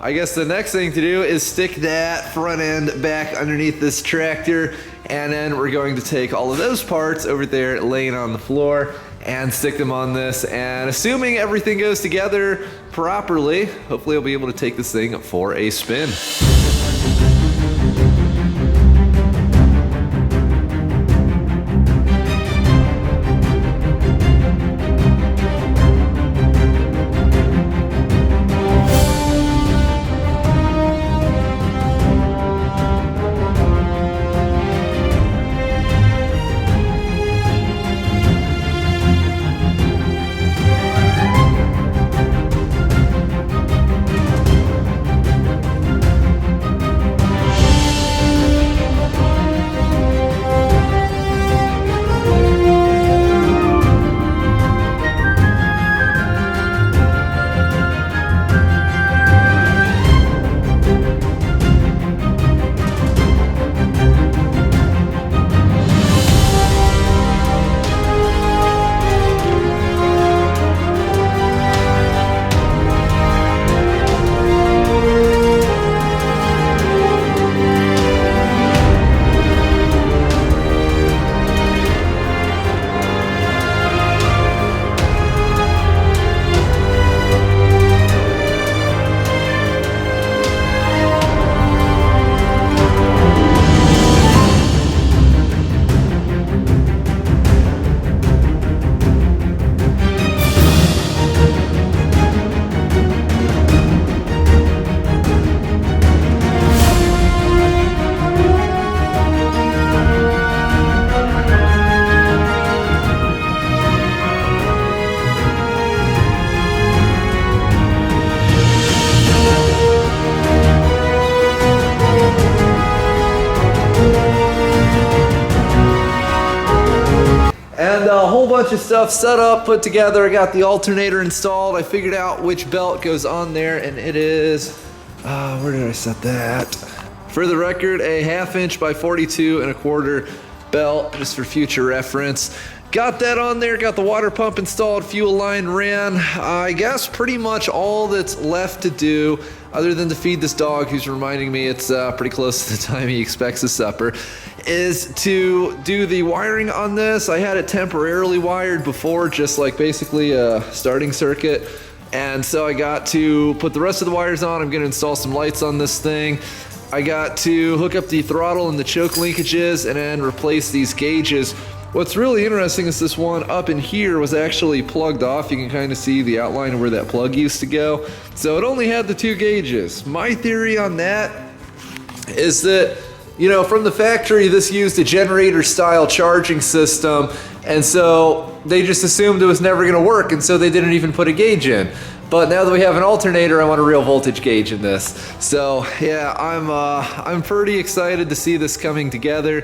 I guess the next thing to do is stick that front end back underneath this tractor, and then we're going to take all of those parts over there laying on the floor and stick them on this, and assuming everything goes together properly, hopefully I'll be able to take this thing for a spin. And a whole bunch of stuff set up, put together. I got the alternator installed. I figured out which belt goes on there, and it is, where did I set that? For the record, a 1/2 inch by 42 1/4 belt, just for future reference. Got that on there, got the water pump installed, fuel line ran. I guess pretty much all that's left to do, other than to feed this dog who's reminding me it's pretty close to the time he expects his supper, is to do the wiring on this. I had it temporarily wired before, just like basically a starting circuit. And so I got to put the rest of the wires on. I'm gonna install some lights on this thing. I got to hook up the throttle and the choke linkages and then replace these gauges. What's really interesting is this one up in here was actually plugged off. You can kind of see the outline of where that plug used to go. So it only had the 2 gauges. My theory on that is that, you know, from the factory, this used a generator style charging system. And so they just assumed it was never gonna work. And so they didn't even put a gauge in. But now that we have an alternator, I want a real voltage gauge in this. So yeah, I'm pretty excited to see this coming together.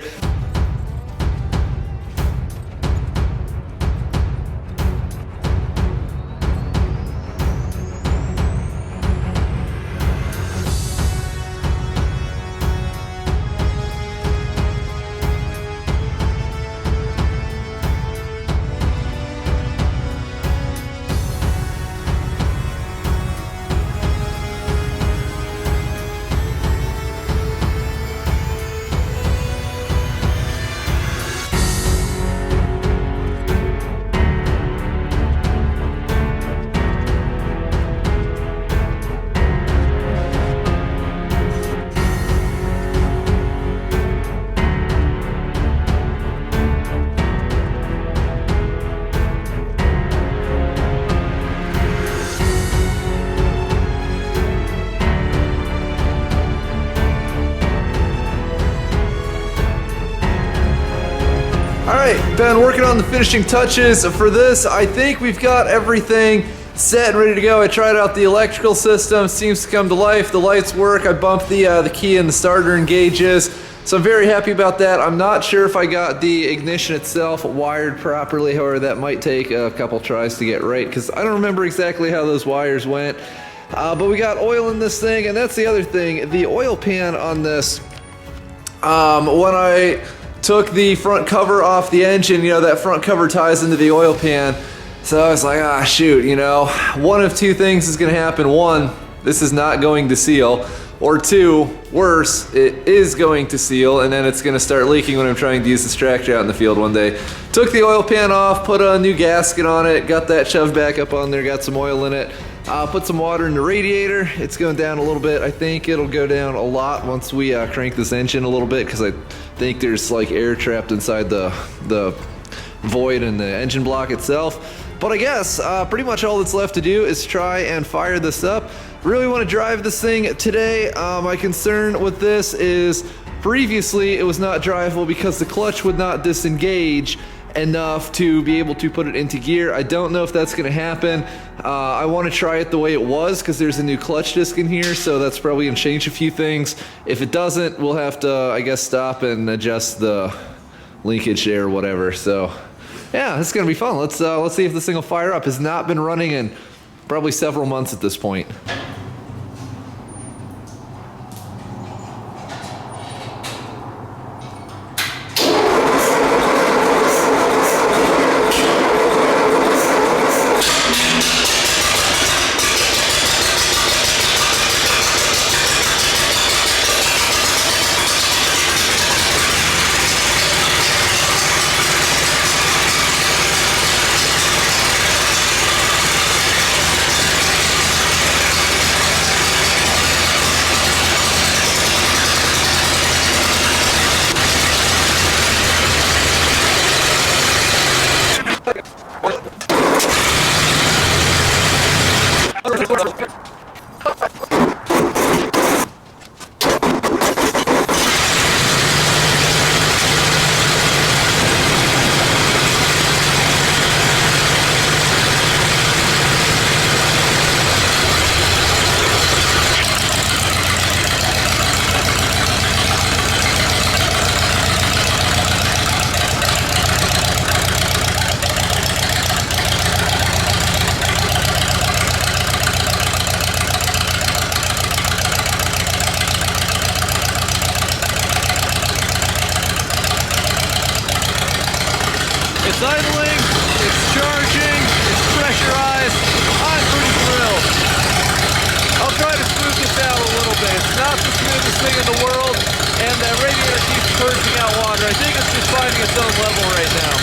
Alright, been working on the finishing touches for this. I think we've got everything set and ready to go. I tried out the electrical system, seems to come to life. The lights work. I bumped the key and the starter engages. So I'm very happy about that. I'm not sure if I got the ignition itself wired properly. However, that might take a couple tries to get right because I don't remember exactly how those wires went. But we got oil in this thing, and that's the other thing. The oil pan on this, when I took the front cover off the engine, you know, that front cover ties into the oil pan. So I was like, ah, shoot, you know, one of two things is gonna happen. One, this is not going to seal. Or two, worse, it is going to seal and then it's gonna start leaking when I'm trying to use this tractor out in the field one day. Took the oil pan off, put a new gasket on it, got that shoved back up on there, got some oil in it. Put some water in the radiator. It's going down a little bit. I think it'll go down a lot once we crank this engine a little bit, because I think there's like air trapped inside the void in the engine block itself. But I guess pretty much all that's left to do is try and fire this up. Really want to drive this thing today. My concern with this is previously it was not drivable because the clutch would not disengage enough to be able to put it into gear. I don't know if that's going to happen. I want to try it the way it was because there's a new clutch disc in here, so that's probably going to change a few things. If it doesn't, we'll have to, I guess, stop and adjust the linkage there or whatever. So yeah, it's going to be fun. Let's see if this thing will fire up. It's not been running in probably several months at this point. It's idling, it's charging, it's pressurized. I'm pretty thrilled. I'll try to smooth this out a little bit. It's not the smoothest thing in the world, and that radiator keeps purging out water. I think it's just finding its own level right now.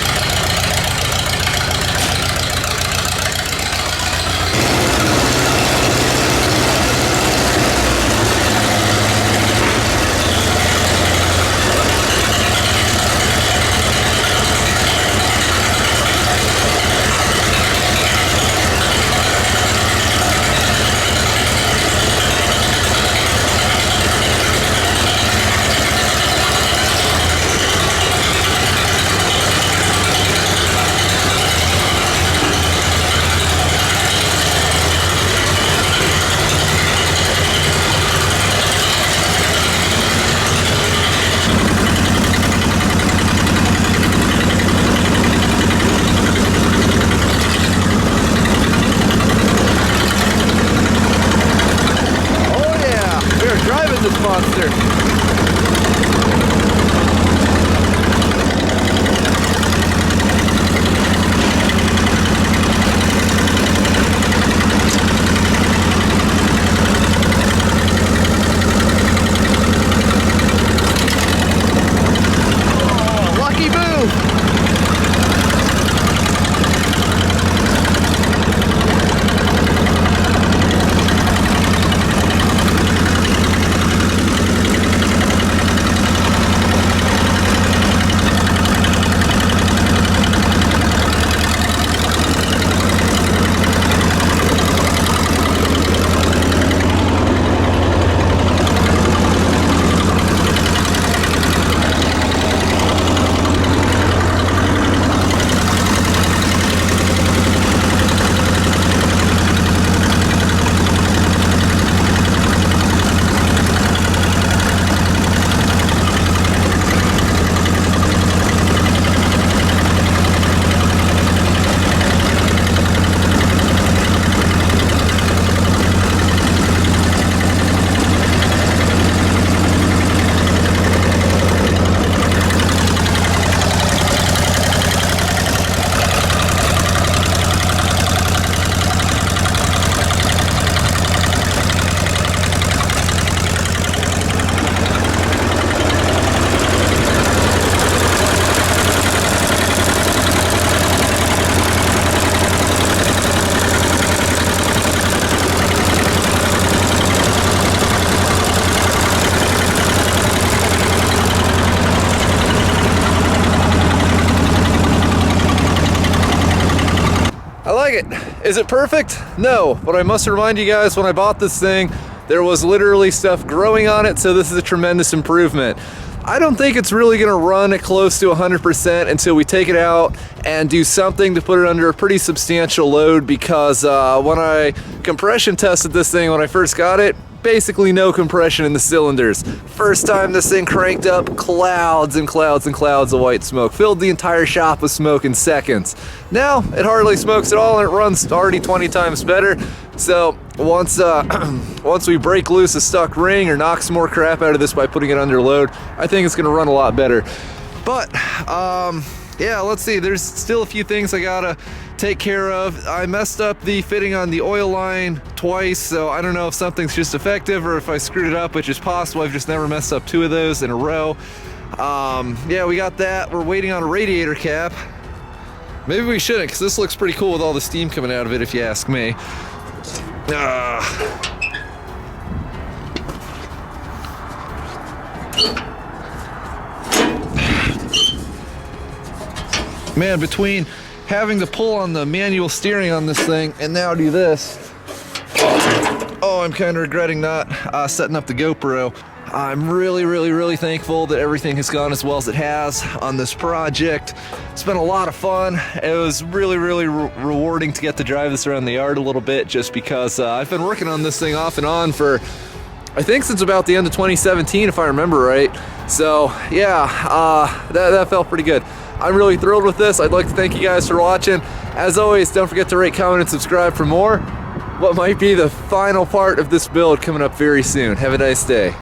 This monster. Oh, lucky move. Is it perfect? No, but I must remind you guys, when I bought this thing, there was literally stuff growing on it, so this is a tremendous improvement. I don't think it's really gonna run at close to 100% until we take it out and do something to put it under a pretty substantial load, because when I compression tested this thing when I first got it, basically no compression in the cylinders. First time this thing cranked up, clouds and clouds and clouds of white smoke. Filled the entire shop with smoke in seconds. Now, it hardly smokes at all and it runs already 20 times better. So once we break loose a stuck ring or knock some more crap out of this by putting it under load, I think it's gonna run a lot better. But yeah, let's see, there's still a few things I gotta take care of. I messed up the fitting on the oil line twice, so I don't know if something's just effective or if I screwed it up, which is possible. I've just never messed up 2 of those in a row. Yeah, we got that. We're waiting on a radiator cap. Maybe we shouldn't, because this looks pretty cool with all the steam coming out of it, if you ask me. Man, between having to pull on the manual steering on this thing and now do this, oh, I'm kind of regretting not setting up the GoPro. I'm really thankful that everything has gone as well as it has on this project. It's been a lot of fun. It was really rewarding to get to drive this around the yard a little bit, just because I've been working on this thing off and on for, I think, since about the end of 2017, if I remember right. So yeah, that felt pretty good. I'm really thrilled with this. I'd like to thank you guys for watching. As always, don't forget to rate, comment, and subscribe for more. What might be the final part of this build coming up very soon. Have a nice day.